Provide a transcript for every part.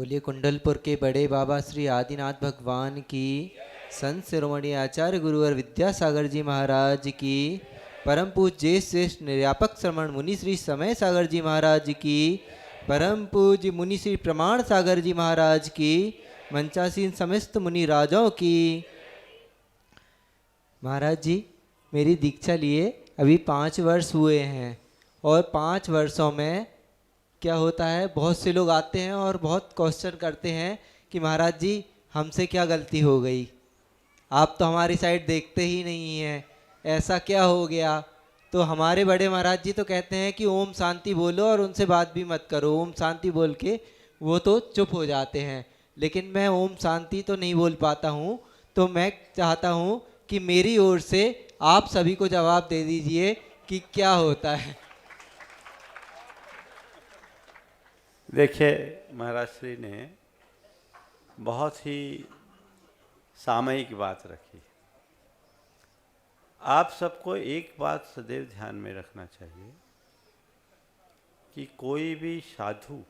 बोलिए कुंडलपुर के बड़े बाबा श्री आदिनाथ भगवान की, संत शिरोमणि आचार्य गुरुवर विद्यासागर जी महाराज की, परम पूज्य श्रेष्ठ निर्यापक श्रमण मुनि श्री समय सागर जी महाराज की, परम पूज्य मुनि श्री प्रमाण सागर जी महाराज की, मंचासीन समस्त मुनि राजाओं की। महाराज जी, मेरी दीक्षा लिए अभी 5 वर्ष हुए हैं और 5 वर्षों में क्या होता है, बहुत से लोग आते हैं और बहुत क्वेश्चन करते हैं कि महाराज जी हमसे क्या गलती हो गई, आप तो हमारी साइड देखते ही नहीं हैं, ऐसा क्या हो गया। तो हमारे बड़े महाराज जी तो कहते हैं कि ओम शांति बोलो और उनसे बात भी मत करो, ओम शांति बोल के वो तो चुप हो जाते हैं। लेकिन मैं ओम शांति तो नहीं बोल पाता हूँ, तो मैं चाहता हूँ कि मेरी ओर से आप सभी को जवाब दे दीजिए कि क्या होता है। देखिए, महाराज श्री ने बहुत ही सामयिक बात रखी। आप सबको एक बात सदैव ध्यान में रखना चाहिए कि कोई भी साधु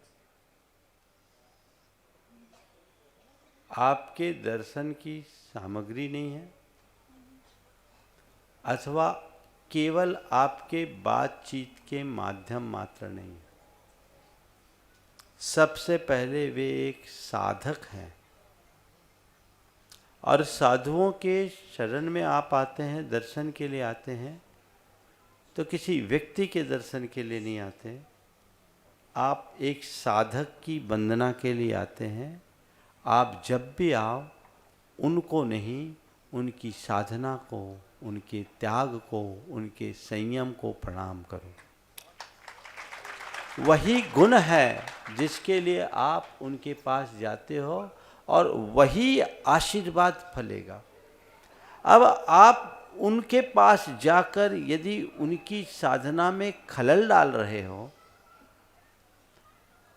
आपके दर्शन की सामग्री नहीं है अथवा केवल आपके बातचीत के माध्यम मात्र नहीं है। सबसे पहले वे एक साधक हैं और साधुओं के शरण में आप आते हैं, दर्शन के लिए आते हैं, तो किसी व्यक्ति के दर्शन के लिए नहीं आते। आप एक साधक की वंदना के लिए आते हैं। आप जब भी आओ उनको नहीं, उनकी साधना को, उनके त्याग को, उनके संयम को प्रणाम करो। वही गुण है जिसके लिए आप उनके पास जाते हो और वही आशीर्वाद फलेगा। अब आप उनके पास जाकर यदि उनकी साधना में खलल डाल रहे हो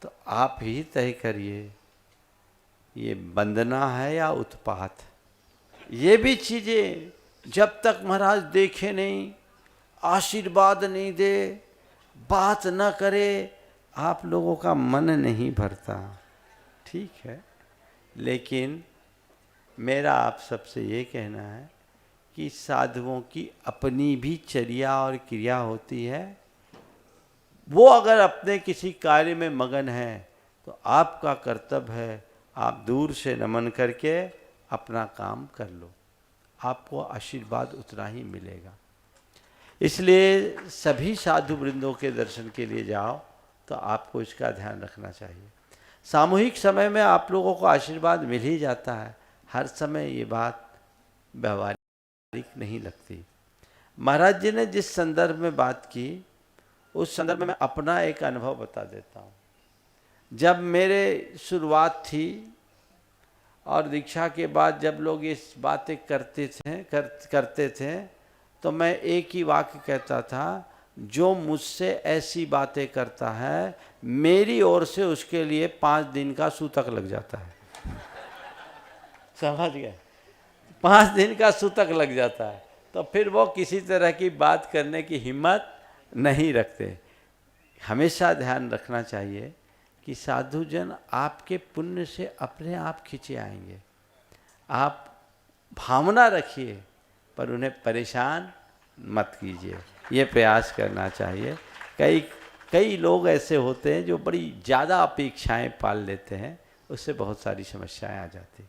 तो आप ही तय करिए, ये वंदना है या उत्पात। ये भी चीज़ें जब तक महाराज देखे नहीं, आशीर्वाद नहीं दे, बात न करे, आप लोगों का मन नहीं भरता। ठीक है, लेकिन मेरा आप सबसे ये कहना है कि साधुओं की अपनी भी चर्या और क्रिया होती है। वो अगर अपने किसी कार्य में मगन है तो आपका कर्तव्य है आप दूर से नमन करके अपना काम कर लो, आपको आशीर्वाद उतना ही मिलेगा। इसलिए सभी साधु वृंदों के दर्शन के लिए जाओ तो आपको इसका ध्यान रखना चाहिए। सामूहिक समय में आप लोगों को आशीर्वाद मिल ही जाता है, हर समय ये बात व्यवहारिक नहीं लगती। महाराज जी ने जिस संदर्भ में बात की उस संदर्भ में मैं अपना एक अनुभव बता देता हूँ। जब मेरे शुरुआत थी और दीक्षा के बाद जब लोग इस बातें करते थे तो मैं एक ही वाक्य कहता था, जो मुझसे ऐसी बातें करता है मेरी ओर से उसके लिए 5 दिन का सूतक लग जाता है। समझ गए? 5 दिन का सूतक लग जाता है, तो फिर वो किसी तरह की बात करने की हिम्मत नहीं रखते। हमेशा ध्यान रखना चाहिए कि साधुजन आपके पुण्य से अपने आप खींचे आएंगे। आप भावना रखिए पर उन्हें परेशान मत कीजिए, ये प्रयास करना चाहिए। कई लोग ऐसे होते हैं जो बड़ी ज़्यादा अपेक्षाएं पाल लेते हैं, उससे बहुत सारी समस्याएं आ जाती।